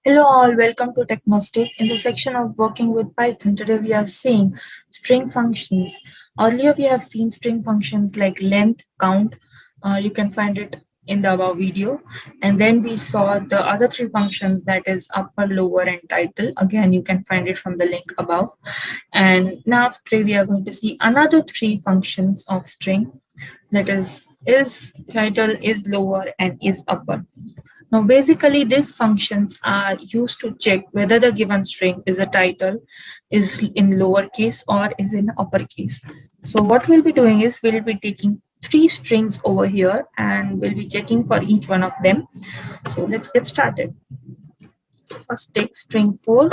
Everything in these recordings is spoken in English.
Hello all, welcome to Technostack. In the section of working with Python, today we are seeing string functions. Earlier we have seen string functions like length, count. You can find it in the above video. And then we saw the other three functions, that is upper, lower, and title. Again, you can find it from the link above. And now today we are going to see another three functions of string, that is title, is lower, and is upper. Now, basically, these functions are used to check whether the given string is a title, is in lowercase, or is in uppercase. So what we'll be doing is we'll be taking three strings over here and we'll be checking for each one of them. So let's get started. So first take string 4,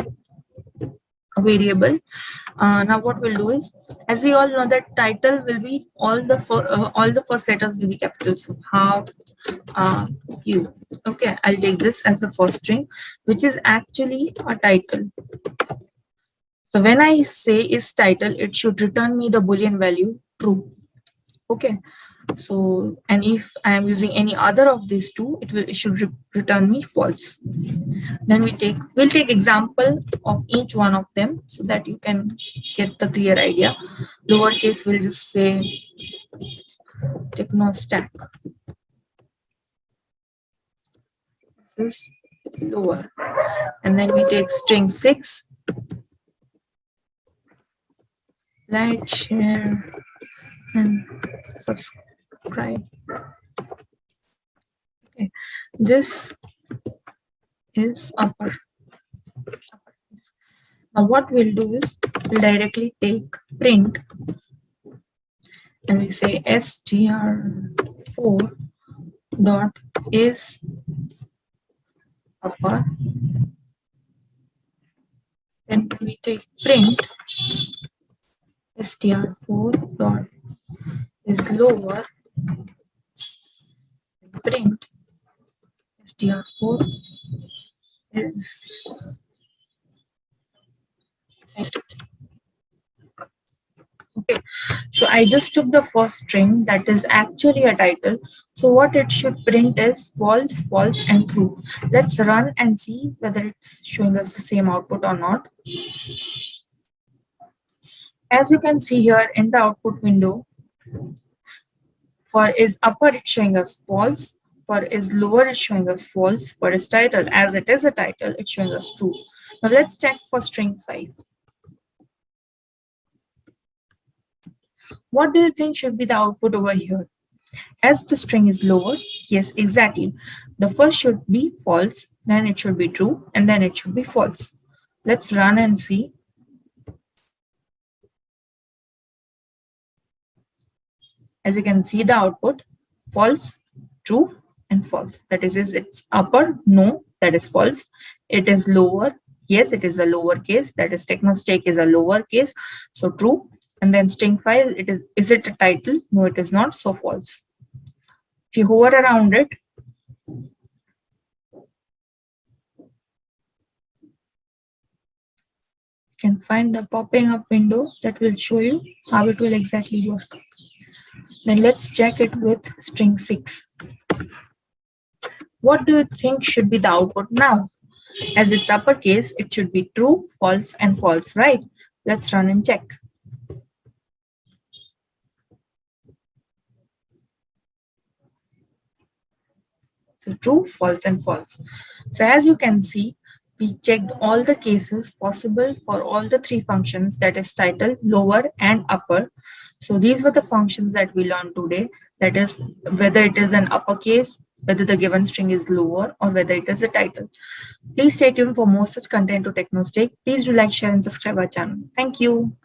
a variable. Now what we'll do is, as we all know that title will be all the first letters will be capitals. So half you. Okay, I'll take this as the first string, which is actually a title. So when I say is title, it should return me the Boolean value true. Okay, so and if I am using any other of these two, it should return me false. Then we'll take example of each one of them so that you can get the clear idea. Lowercase, we'll just say Technostack. This is lower. And then we take string 6. Like, share, and subscribe. Okay, this is upper. Now what we'll do is we'll directly take print and we say str4 dot is upper. Then we take print str4 dot is lower. Print str4 is okay. So I just took the first string that is actually a title. So what it should print is false, false, and true. Let's run and see whether it's showing us the same output or not. As you can see here in the output window, for is upper it's showing us false, for is lower it's showing us false, for is title, as it is a title, it's showing us true. Now let's check for string 5. What do you think should be the output over here? As the string is lower, yes, exactly. The first should be false, then it should be true, and then it should be false. Let's run and see. As you can see the output, false, true, and false. That is it's upper, no, that is false. It is lower, yes, it is a lower case, that is Technostack is a lower case, so true. And then string 5, is it a title? No, it is not, so false. If you hover around it, you can find the popping up window that will show you how it will exactly work. Then let's check it with string 6. What do you think should be the output now? As it's uppercase, it should be true, false, and false, right? Let's run and check. So true, false, and false. So as you can see, we checked all the cases possible for all the three functions, that is title, lower, and upper. So these were the functions that we learned today, that is whether it is an uppercase, whether the given string is lower, or whether it is a title. Please stay tuned for more such content to Technostack. Please do like, share, and subscribe our channel. Thank you.